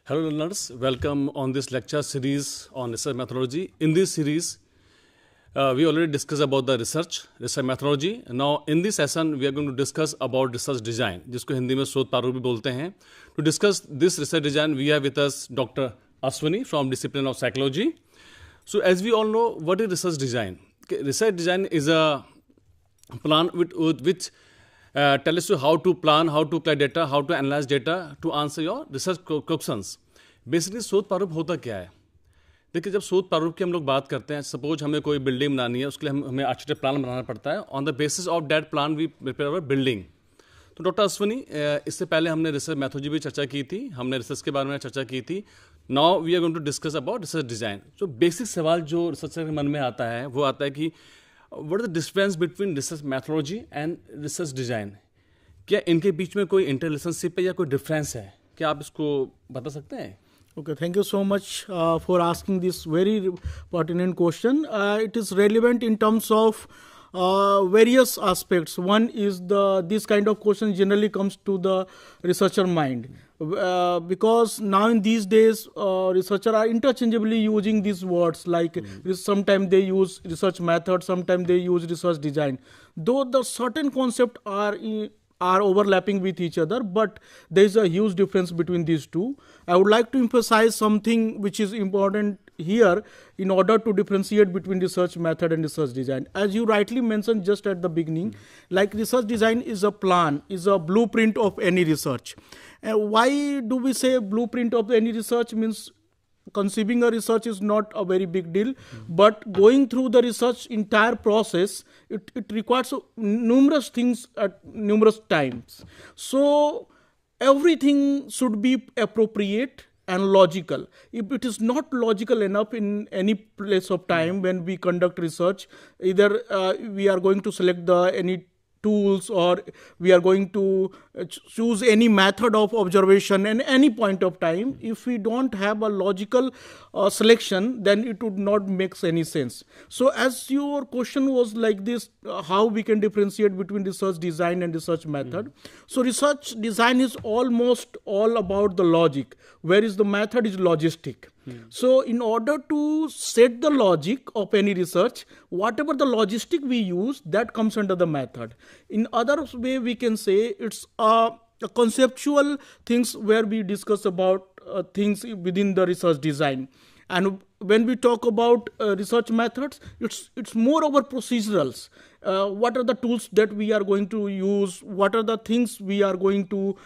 Hello learners, welcome on this lecture series on research methodology. In this series, we already discussed about the research methodology. Now in this session, we are going to discuss about research design, जिसको हिंदी में शोध प्रारूप भी बोलते हैं. To discuss this research design, we have with us Dr. Ashwini from discipline of Psychology. So as we all know, what is research design? Research design is a plan with which tells you how to plan, how to apply data, how to analyze data to answer your research questions. Basically, शोध प्रारूप होता क्या है? देखिए, जब शोध प्रारूप की हम लोग बात करते हैं, सपोज हमें कोई बिल्डिंग बनानी है, उसके लिए हमें आर्किटेक्चर प्लान बनाना पड़ता है. On the basis of that plan we prepare our building. तो डॉक्टर अश्विनी, इससे पहले हमने रिसर्च मैथोलॉजी भी चर्चा की थी, हमने रिसर्च के बारे में चर्चा की थी. Now we are going to discuss about research design. जो बेसिक सवाल जो रिसर्चर के मन में आता है वो आता है कि what is the difference between research methodology and research design. क्या इनके बीच में कोई इंटर रिलेशनशिप है या कोई डिफरेंस है? क्या आप इसको बता सकते हैं? Okay, thank you so much for asking this very pertinent question. It is relevant in terms of various aspects. One is this kind of question generally comes to the researcher mind because now in these days researchers are interchangeably using these words like sometimes they use research method, sometimes they use research design. Though the certain concepts are overlapping with each other, but there is a huge difference between these two. I would like to emphasize something which is important here in order to differentiate between research method and research design. As you rightly mentioned just at the beginning, like research design is a plan, is a blueprint of any research. Why do we say blueprint of any research? Means conceiving a research is not a very big deal, but going through the research entire process, it requires numerous things at numerous times. So everything should be appropriate and logical. If it is not logical enough in any place of time when we conduct research, either we are going to select any tools or we are going to choose any method of observation at any point of time. If we don't have a logical selection, then it would not make any sense. So as your question was like this, how we can differentiate between research design and research method. So research design is almost all about the logic, whereas the method is logistic. So in order to set the logic of any research, whatever the logistic we use, that comes under the method. In other way, we can say it's a conceptual things where we discuss about things within the research design. And when we talk about research methods, it's more over procedurals. What are the tools that we are going to use? What are the things we are going to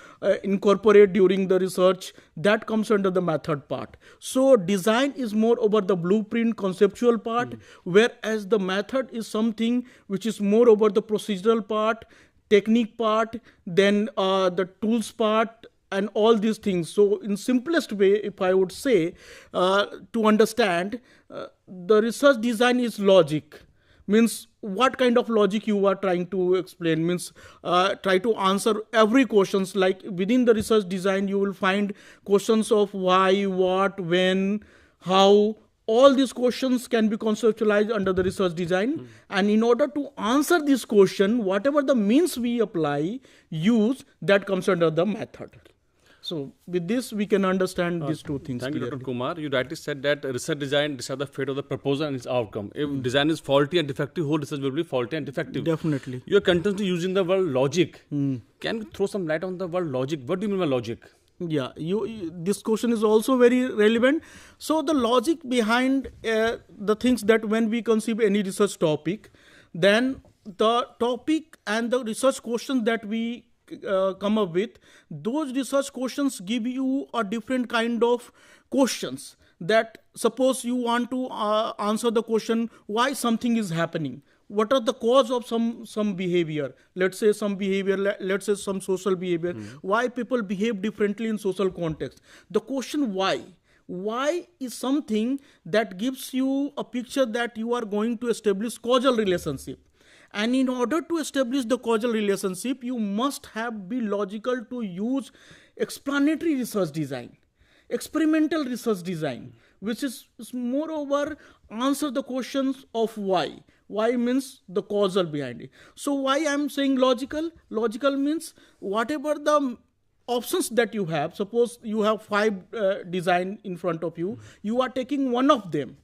incorporate during the research? That comes under the method part. So design is more over the blueprint conceptual part, whereas the method is something which is more over the procedural part, technique part, then the tools part, and all these things. So in simplest way, if I would say, to understand, the research design is logic. Means what kind of logic you are trying to explain. Means try to answer every questions. Like within the research design, you will find questions of why, what, when, how. All these questions can be conceptualized under the research design. And in order to answer this question, whatever the means we apply, use, that comes under the method. So with this, we can understand these two things. Thank you, Dr. Kumar. You rightly said that research design decides the fate of the proposal and its outcome. If design is faulty and defective, whole research will be faulty and defective. Definitely. You are continuously using the word logic. Can you throw some light on the word logic? What do you mean by logic? Yeah, this question is also very relevant. So the logic behind the things that when we conceive any research topic, then the topic and the research questions that we come up with, those research questions give you a different kind of questions. That suppose you want to answer the question why something is happening. What are the cause of some behavior? Let's say some behavior, let's say some social behavior. Why people behave differently in social context? The question why is something that gives you a picture that you are going to establish causal relationship. And in order to establish the causal relationship, you must be logical to use explanatory research design, experimental research design, which is moreover answer the questions of why. Why means the causal behind it. So why I'm saying logical? Logical means whatever the options that you have, suppose you have 5 design in front of you, you are taking one of them.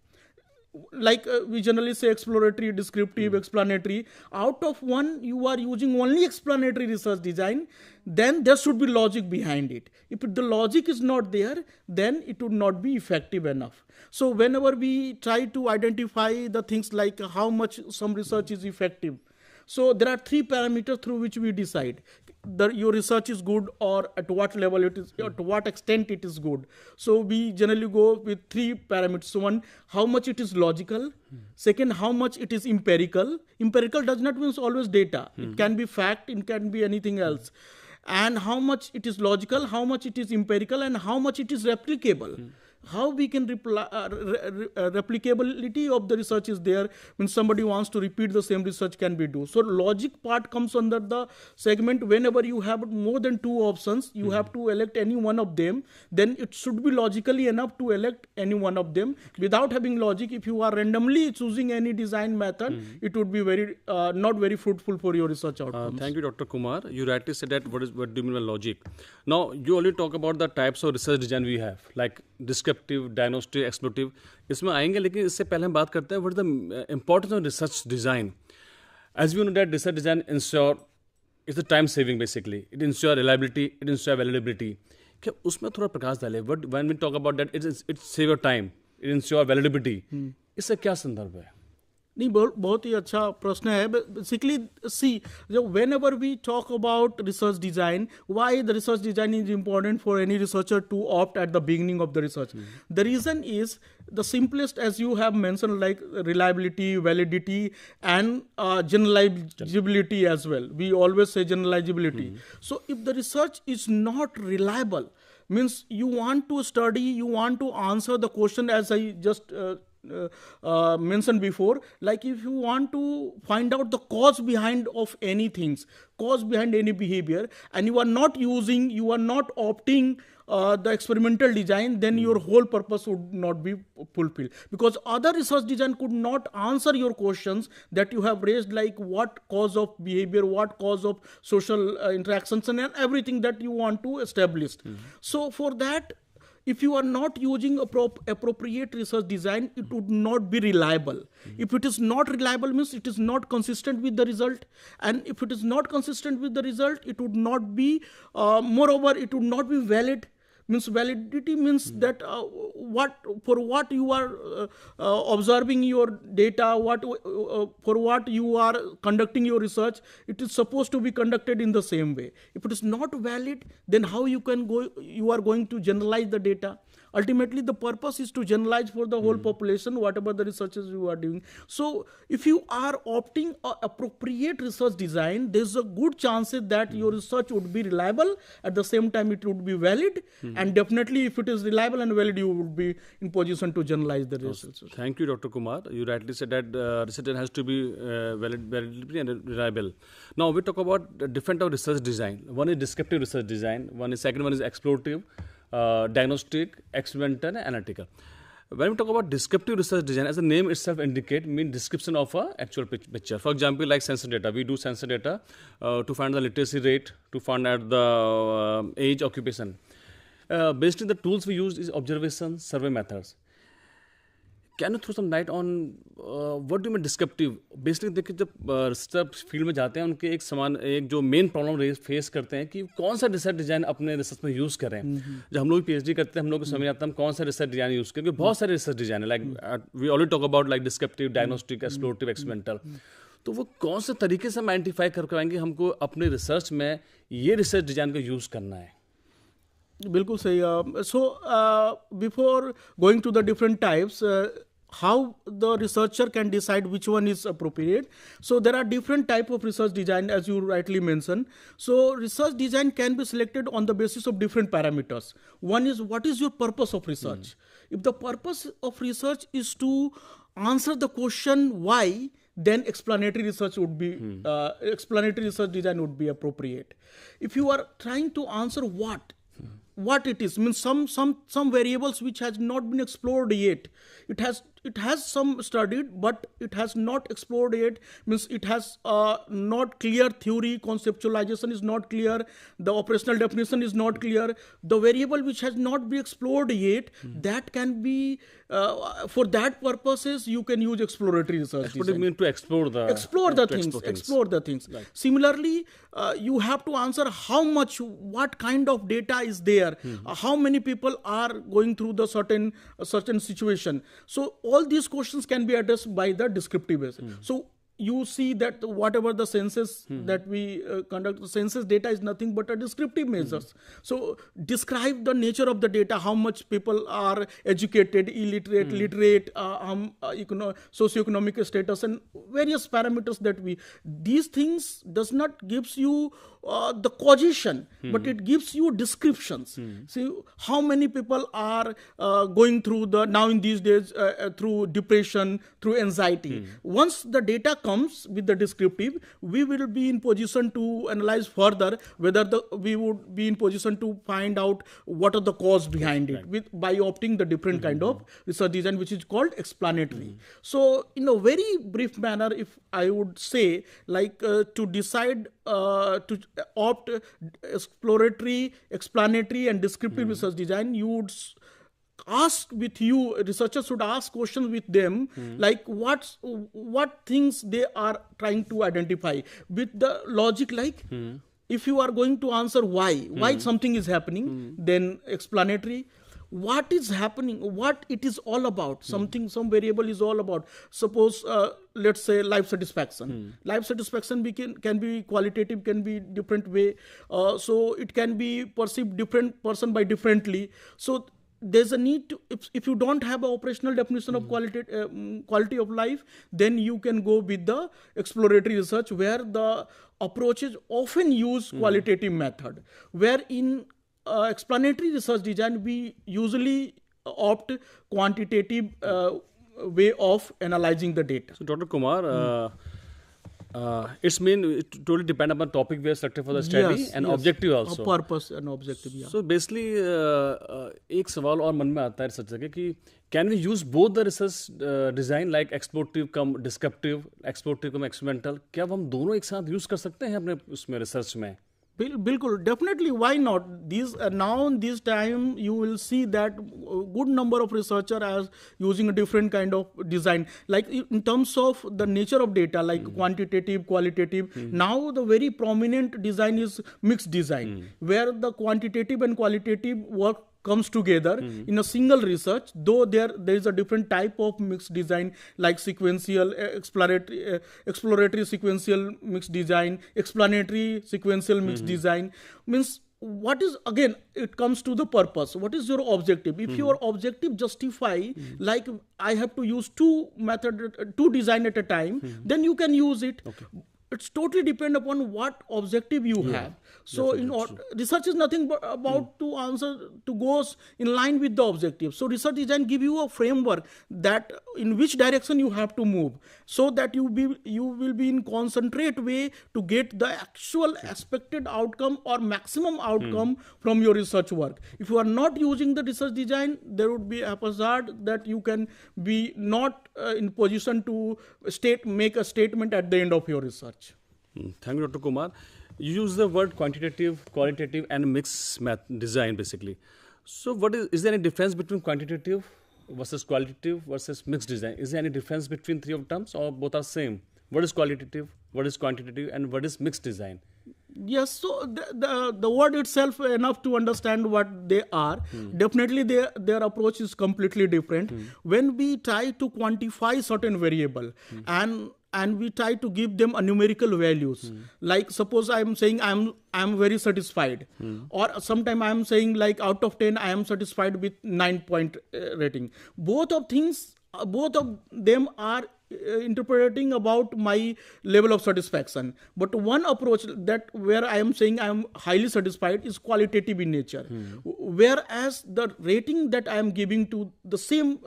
Like we generally say exploratory, descriptive, explanatory. Out of one, you are using only explanatory research design, then there should be logic behind it. If the logic is not there, then it would not be effective enough. So whenever we try to identify the things like how much some research is effective, so there are 3 parameters through which we decide your research is good, or at what level it is, or to what extent it is good. So we generally go with 3 parameters. So one, how much it is logical. Second, how much it is empirical. Empirical does not mean always data. It can be fact, it can be anything else. And how much it is logical, how much it is empirical, and how much it is replicable. How we can replicability of the research is there when somebody wants to repeat the same research can be do. So logic part comes under the segment. Whenever you have more than 2 options, you have to elect any one of them. Then it should be logically enough to elect any one of them. Without having logic, if you are randomly choosing any design method, it would be very not very fruitful for your research outcomes. Thank you, Dr. Kumar. You rightly said that what do you mean by logic? Now you only talk about the types of research design we have, like descriptive, diagnostic, explorative. इसमें आएंगे, लेकिन इससे पहले हम बात करते हैं what is the importance of research design. As we know that research design ensure it's a time saving basically. It ensure reliability, it ensure validity. क्या उसमें थोड़ा प्रकाश डाले? But when we talk about that, it save your time, it ensure validity. इससे क्या संदर्भ है? नहीं, बहुत ही अच्छा प्रश्न है. Basically see, whenever we talk about research design, why the research design is important for any researcher to opt at the beginning of the research. The reason is the simplest, as you have mentioned, like reliability, validity, and generalizability as well. We always say generalizability. So if the research is not reliable, means you want to study, you want to answer the question as I just mentioned before, like if you want to find out the cause behind of any things, cause behind any behavior, and you are not opting the experimental design, then your whole purpose would not be fulfilled, because other research design could not answer your questions that you have raised, like what cause of behavior, what cause of social interactions, and everything that you want to establish. So for that, if you are not using appropriate research design, it would not be reliable. If it is not reliable, means it is not consistent with the result. And if it is not consistent with the result, it would not be, moreover, it would not be valid. Means validity means that what you are observing your data, for what you are conducting your research, it is supposed to be conducted in the same way. If it is not valid, then how you are going to generalize the data? Ultimately, the purpose is to generalize for the whole population, whatever the researches you are doing. So if you are opting appropriate research design, there's a good chance that your research would be reliable. At the same time, it would be valid. And definitely, if it is reliable and valid, you would be in position to generalize the research. Thank you, Dr. Kumar. You rightly said that research has to be valid and reliable. Now, we talk about different type of research design. One is descriptive research design. Second one is explorative, diagnostic, experimental, and analytical. When we talk about descriptive research design, as the name itself indicates, means description of an actual picture. For example, like sensor data, we do sensor data to find the literacy rate, to find out the age, occupation. Basically, the tools we use is observation, survey methods. Can you throw some light on what do you mean descriptive? Basically, देखिए जब research field में जाते हैं, उनके एक जो main problem face करते हैं कि कौन सा रिसर्च डिजाइन अपने रिसर्च में यूज़ करें. जब हम लोग PhD करते हैं, हम लोग को समझ आता है हम कौन सा रिसर्च डिजाइन यूज़ करें, क्योंकि बहुत सारे रिसर्च डिजाइन है, like we already talk about like descriptive, diagnostic, explorative, experimental. तो वो कौन से तरीके से हम आइडेंटिफाई कर पाएंगे हमको अपने रिसर्च में ये रिसर्च डिजाइन को यूज़ करना है? बिल्कुल सही. So before going to the different types, how the researcher can decide which one is appropriate. So there are different type of research design, as you rightly mentioned. So research design can be selected on the basis of different parameters. One is, what is your purpose of research? If the purpose of research is to answer the question why, then explanatory research would be explanatory research design would be appropriate. If you are trying to answer what it is, means some variables which has not been explored yet, it has some studied, but it has not explored yet. Means it has not clear theory, conceptualization is not clear, the operational definition is not clear. The variable which has not been explored yet, that can be for that purposes you can use exploratory research. What do you mean to explore the things? Right. Similarly, you have to answer how much, what kind of data is there, how many people are going through the certain situation. So all these questions can be addressed by the descriptive basis. So you see that whatever the census that we conduct, the census data is nothing but a descriptive measures. So describe the nature of the data, how much people are educated, illiterate, literate, socioeconomic status, and various parameters that these things does not gives you the causation, but it gives you descriptions. See how many people are going through now in these days through depression, through anxiety. Once the data comes with the descriptive, we will be in position to analyze further whether we would be in position to find out what are the cause behind it by opting the different kind of research design, which is called explanatory. So in a very brief manner, if I would say, like to decide to opt exploratory, explanatory and descriptive research design, you would researchers should ask questions with them, like what things they are trying to identify with the logic, like if you are going to answer why something is happening, then explanatory. What is happening, what it is all about, some variable is all about. Suppose let's say life satisfaction. Life satisfaction can be qualitative, can be different way, so it can be perceived different person by differently. So there's a need to, if you don't have an operational definition of quality of life, then you can go with the exploratory research, where the approaches often use qualitative method, where in explanatory research design we usually opt quantitative way of analyzing the data. So Dr. Kumar, it totally depend upon topic we are selected for the study and objective also. Purpose and objective, So basically एक सवाल और मन में आता है researcher के कि can we use both the research design like explorative come descriptive, explorative come experimental? क्या हम दोनों एक साथ use कर सकते हैं अपने उसमें research में? Bilkul, definitely, why not? Now in this time you will see that good number of researchers are using a different kind of design, like in terms of the nature of data, like quantitative, qualitative. Now the very prominent design is mixed design, where the quantitative and qualitative work comes together in a single research, though there is a different type of mixed design, like sequential, exploratory sequential mixed design, explanatory sequential mixed design. Means what is, again, it comes to the purpose. What is your objective? If your objective justify, like I have to use two design at a time, then you can use it. It's totally depend upon what objective you have. So research is nothing but about to answer, to goes in line with the objective. So research design give you a framework that in which direction you have to move, so that you will be in concentrate way to get the actual expected outcome or maximum outcome from your research work. If you are not using the research design, there would be a hazard that you can be not in position to make a statement at the end of your research. Thank you, Dr. Kumar. You use the word quantitative, qualitative and mixed design basically. So is there any difference between quantitative versus qualitative versus mixed design? Is there any difference between three of terms, or both are same? What is qualitative, what is quantitative and what is mixed design? Yes, so the word itself enough to understand what they are. Definitely their approach is completely different. When we try to quantify certain variable and we try to give them a numerical values, like suppose I am saying I am very satisfied, or sometime I am saying like out of 10 I am satisfied with 9-point rating. Both of them are interpreting about my level of satisfaction, but one approach that where I am saying I am highly satisfied is qualitative in nature, whereas the rating that I am giving to the same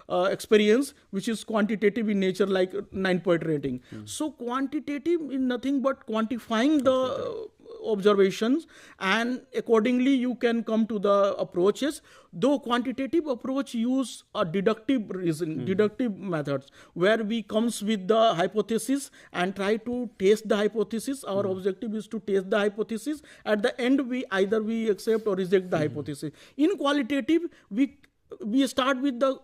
experience, which is quantitative in nature, like 9-point rating. So quantitative is nothing but quantifying the observations, and accordingly you can come to the approaches. Though quantitative approach use a deductive reason, deductive methods, where we comes with the hypothesis and try to test the hypothesis. Our objective is to test the hypothesis. At the end, we either accept or reject the hypothesis. In qualitative, we start with the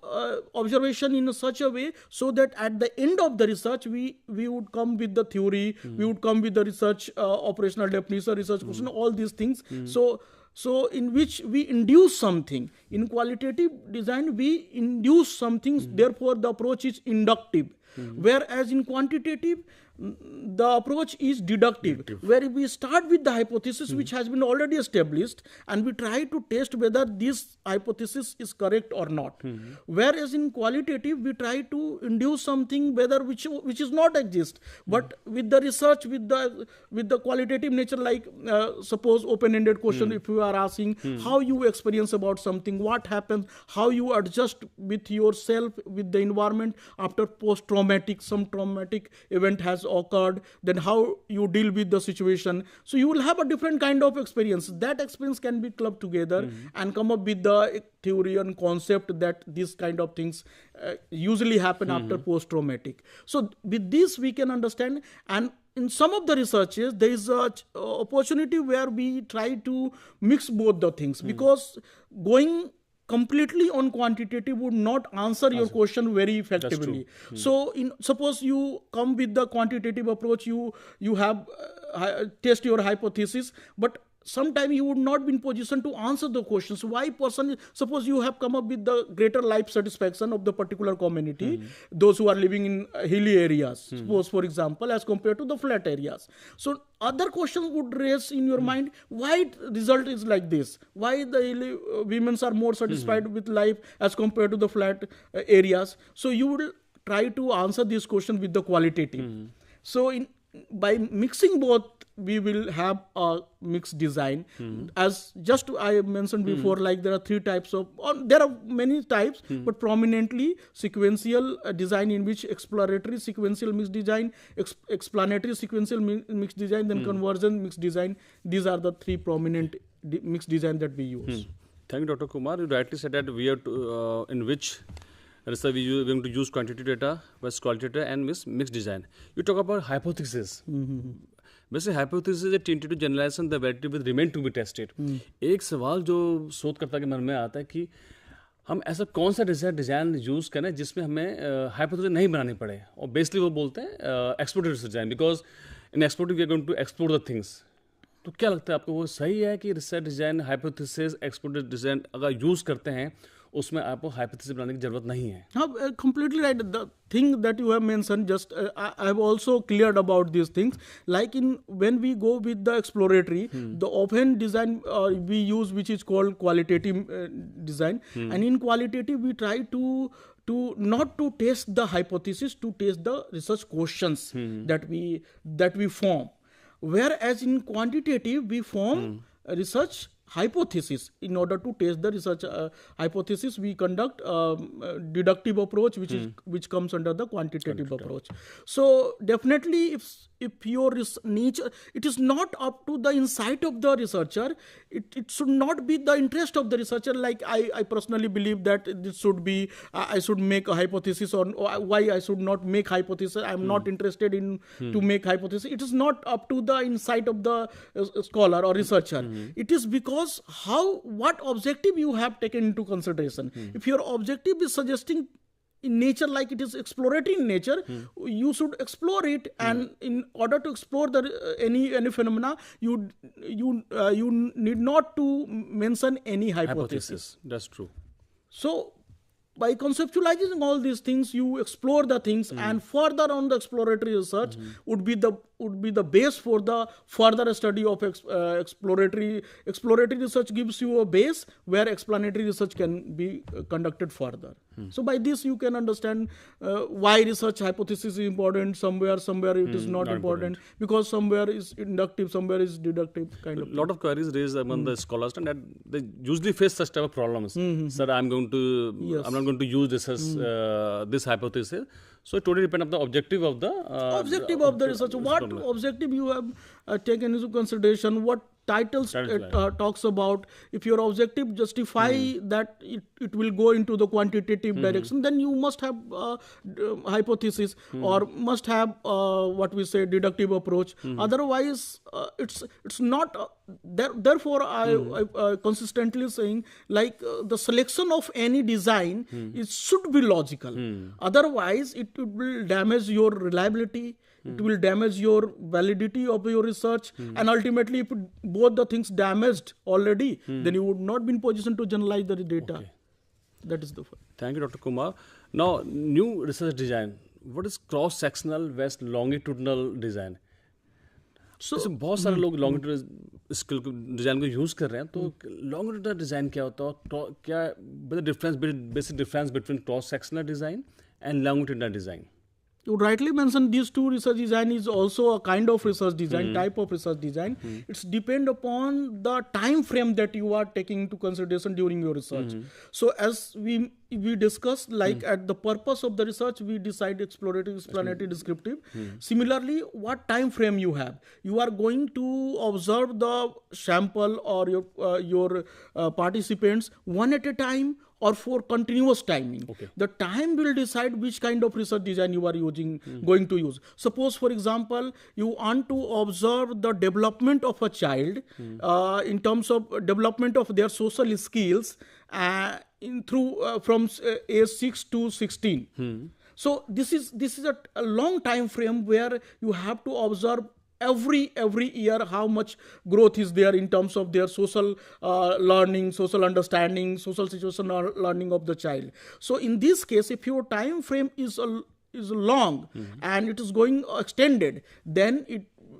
observation in such a way so that at the end of the research we would come with the theory, we would come with the research operational definition, research question, all these things. So in which we induce something. In qualitative design we induce something, therefore the approach is inductive. Whereas in quantitative the approach is deductive, where we start with the hypothesis which has been already established and we try to test whether this hypothesis is correct or not. Whereas in qualitative we try to induce something whether which is not exist, but with the research, with the qualitative nature, like suppose open-ended question, if you are asking how you experience about something, what happens, how you adjust with yourself, with the environment after post-traumatic, some traumatic event has occurred, then how you deal with the situation. So you will have a different kind of experience. That experience can be clubbed together and come up with the theory and concept that these kind of things usually happen after post-traumatic. So with this we can understand, and in some of the researches there is a opportunity where we try to mix both the things, because going completely on quantitative would not answer your question very effectively. So suppose you come with the quantitative approach, you have test your hypothesis, but sometimes you would not be in position to answer the questions. Why person, suppose you have come up with the greater life satisfaction of the particular community, those who are living in hilly areas, suppose for example, as compared to the flat areas. So other questions would raise in your mind, why result is like this? Why the hilly women are more satisfied with life as compared to the flat areas? So you would try to answer this question with the qualitative. So by mixing both, we will have a mixed design. As just I mentioned before, like there are three types of, there are many types, but prominently sequential design, in which exploratory sequential mixed design, explanatory sequential mixed design, then convergent mixed design. These are the three prominent mixed design that we use. Thank you, Dr. Kumar. You rightly said that we are in which research we are going to use quantitative data versus qualitative and mixed design. You talk about hypothesis. वैसे hypothesis is tentative generalisation the validity with remain to be tested. एक सवाल जो शोधकर्ता के मन में आता है कि हम ऐसा कौन सा डिज़ाइन यूज़ करें जिसमें हमें हाइपोथेसिस नहीं बनानी पड़े, और बेसिकली वो बोलते हैं explorative research design, because in explorative we are going to explore the things. तो क्या लगता है आपको, वो सही है कि research design hypothesis explorative design अगर यूज़ करते हैं उसमें आपको हाइपोथेसिस बनाने की जरूरत नहीं है? हाँ, completely right. The thing that you have mentioned, just I have also cleared about these things. Like when we go with the exploratory, the often design we use, which is called qualitative design, and in qualitative we try to not to test the hypothesis, to test the research questions that we form. Whereas in quantitative we form research hypothesis. In order to test the research hypothesis, we conduct deductive approach, which comes under the quantitative approach. So definitely, if your nature, it is not up to the insight of the researcher. It should not be the interest of the researcher. Like I personally believe that this should be, I should make a hypothesis, or why I should not make hypothesis. I am not interested in to make hypothesis. It is not up to the insight of the scholar or researcher. It is because what objective you have taken into consideration. If your objective is suggesting in nature, like it is exploratory in nature, you should explore it, and in order to explore any phenomena, you need not to mention any hypothesis. That's true. So by conceptualizing all these things, you explore the things, and further on the exploratory research would be the base for the further study of exploratory research. Gives you a base where explanatory research can be conducted further. So by this you can understand why research hypothesis is important. Somewhere it is not important, because somewhere is inductive, somewhere is deductive kind of. A lot of queries raised among the scholars, and that they usually face such type of problems. Sir, I'm not going to use this hypothesis. So it totally depends on the objective of the research. What objective you have taken into consideration, what titles talks about. If your objective justify that it will go into the quantitative direction, then you must have hypothesis or must have what we say deductive approach. Otherwise, it's not. Therefore, I consistently saying like the selection of any design should be logical. Otherwise, it will damage your reliability. It will damage your validity of your research, and ultimately, if both the things damaged already, then you would not be in position to generalize the data. Okay. That is the point. Thank you, Dr. Kumar. Now, new research design. What is cross-sectional versus longitudinal design? So, बहुत सारे लोग longitudinal skill design को use कर रहे हैं, तो longitudinal design क्या होता है? क्या basic difference between cross-sectional design and longitudinal design? You rightly mentioned these two research design is also a kind of research design, type of research design. It's depend upon the time frame that you are taking into consideration during your research. So as we discussed, like at the purpose of the research, we decide exploratory, explanatory, descriptive. Similarly, what time frame you have? You are going to observe the sample or your participants one at a time, or for continuous timing. Okay. The time will decide which kind of research design you are going to use. Suppose, for example, you want to observe the development of a child in terms of development of their social skills from age 6 to 16. So this is a long time frame where you have to observe every year how much growth is there in terms of their social learning, social understanding, social situational learning of the child. So in this case, if your time frame is long and it is going extended, then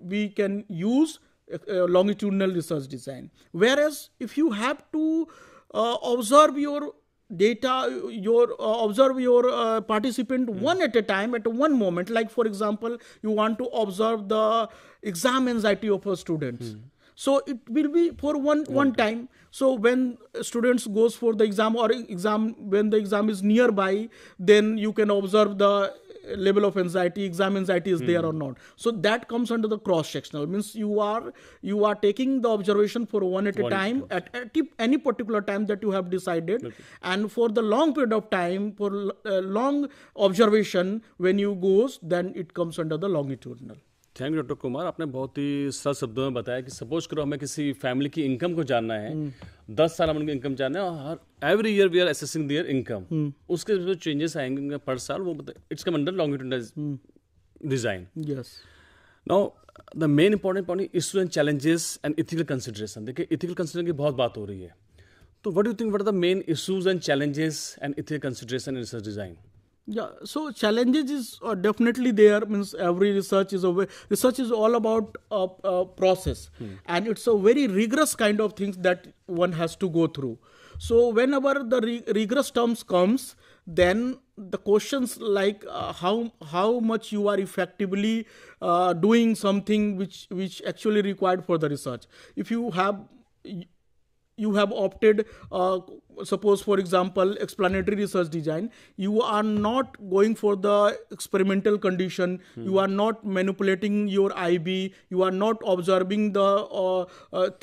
we can use longitudinal research design. Whereas if you have to observe your data, observe your participant one at a time at one moment, like for example, you want to observe the exam anxiety of a student. So it will be for one time. So when students goes for the exam when the exam is nearby, then you can observe the level of anxiety, exam anxiety is there or not. So that comes under the cross-sectional, means you are taking the observation for one at a time at any particular time that you have decided, and for the long period of time, for long observation when you goes, then it comes under the longitudinal. Thank you doctor Kumar, आपने बहुत ही सरल शब्दों में बताया कि suppose करो हमें किसी फैमिली की इनकम को जानना है, 10 साल हम उनकी इनकम जानना है, और every year we are assessing their income, उसके जो चेंजेस आएंगे पर साल, वो it's come under longitudinal design. Yes. Now the main important point issues and challenges and ethical consideration. देखिए इथिकल कंसिडरेशन की बहुत बात हो रही है, तो what do you think what are the main issues and challenges and ethical consideration in research design? Yeah, so challenges is definitely there. Means every research is all about process, and it's a very rigorous kind of things that one has to go through. So whenever the rigorous terms comes, then the questions like how much you are effectively doing something which actually required for the research. If you have opted, suppose for example, explanatory research design, you are not going for the experimental condition, you are not manipulating your IB, you are not observing the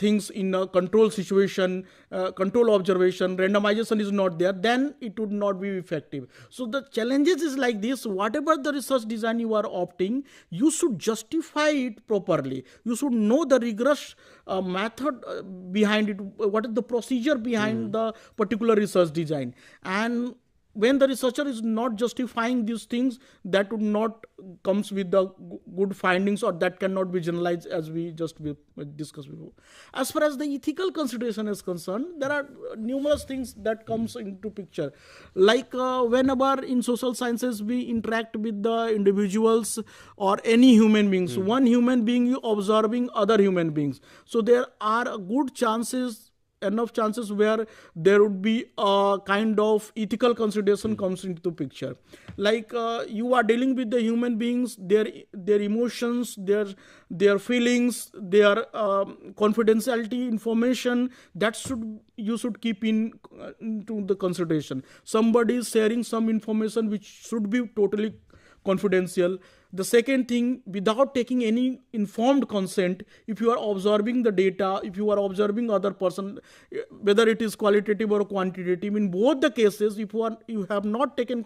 things in a control situation, control observation, randomization is not there, then it would not be effective. So the challenges is like this: whatever the research design you are opting, you should justify it properly. You should know the rigorous method behind it, what is the procedure behind the particular research design. And when the researcher is not justifying these things, that would not comes with the good findings, or that cannot be generalized, as we just discussed before. As far as the ethical consideration is concerned, there are numerous things that comes into picture. Like whenever in social sciences we interact with the individuals or any human beings, one human being observing other human beings. So there are enough chances where there would be a kind of ethical consideration comes into the picture. Like you are dealing with the human beings, their emotions, their feelings, their confidentiality information, that you should keep into the consideration. Somebody is sharing some information which should be totally confidential. The second thing, without taking any informed consent, if you are observing the data, if you are observing other person, whether it is qualitative or quantitative, in both the cases, if you have not taken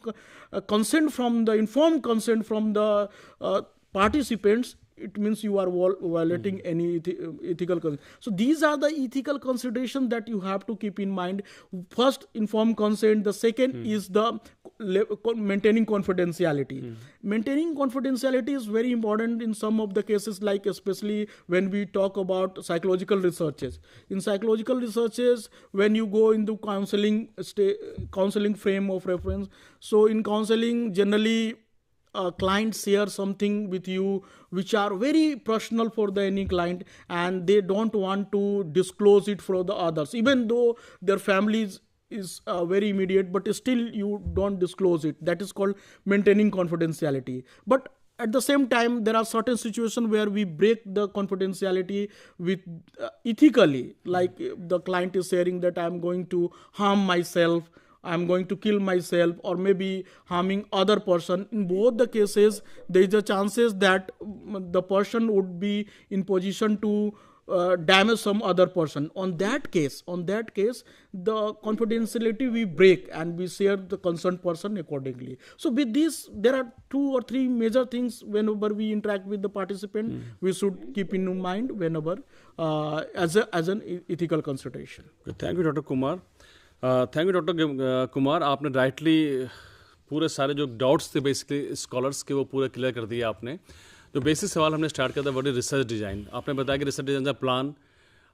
consent from the informed consent from the participants, it means you are violating any ethical consent. So these are the ethical considerations that you have to keep in mind. First, informed consent. The second is the maintaining confidentiality. Maintaining confidentiality is very important in some of the cases, like especially when we talk about psychological researches. In psychological researches, when you go into counseling frame of reference, so in counseling, generally clients share something with you which are very personal for any client, and they don't want to disclose it for the others, even though their families is very immediate, but still you don't disclose it. That is called maintaining confidentiality. But at the same time, there are certain situations where we break the confidentiality with ethically, like the client is sharing that I'm going to harm myself, I'm going to kill myself, or maybe harming other person. In both the cases, there is a chances that the person would be in position to damage some other person. On that case, the confidentiality we break and we share the concerned person accordingly. So with this, there are 2 or 3 major things whenever we interact with the participant, we should keep in mind whenever as an ethical consideration. Thank you, Dr. Kumar. Thank you doctor Kumar, आपने rightly पूरे सारे जो doubts थे basically scholars के वो पूरा clear कर दिया आपने. जो बेसिक सवाल हमने स्टार्ट किया था व्हाट इज रिसर्च डिजाइन. आपने बताया कि रिसर्च डिजाइन का plan,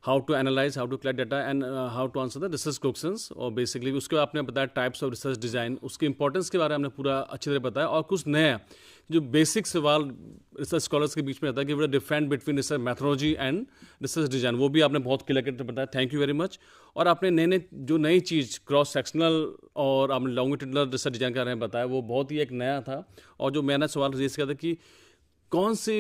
how to analyse, how to collect data and how to answer the research questions, और बेसिकली उसके बाद आपने बताया टाइप्स ऑफ रिसर्च डिजाइन, उसके इंपॉर्टेंस के बारे में हमने पूरा अच्छी तरह बताया, और कुछ नया जो बेसिक सवाल रिसर्च स्कॉलर्स के बीच में आता है कि वो different between research methodology and research design, वो भी आपने बहुत क्लियर करके बताया. Thank you very much. और आपने नई चीज़ क्रॉस सेक्शनल और आपने लॉन्गिट्यूडनल रिसर्च डिजाइन के बारे में बताया, वो बहुत ही एक नया था. और जो मैंने सवाल रेज किया था कि कौन सी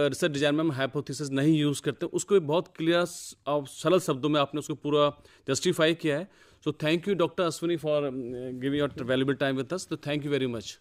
रिसर्च डिजाइन में हम हाइपोथेसिस नहीं यूज़ करते, उसको भी बहुत क्लियर और सरल शब्दों में आपने उसको पूरा जस्टिफाई किया है. So thank you doctor Ashwini for giving your valuable time with us. तो थैंक यू वेरी मच.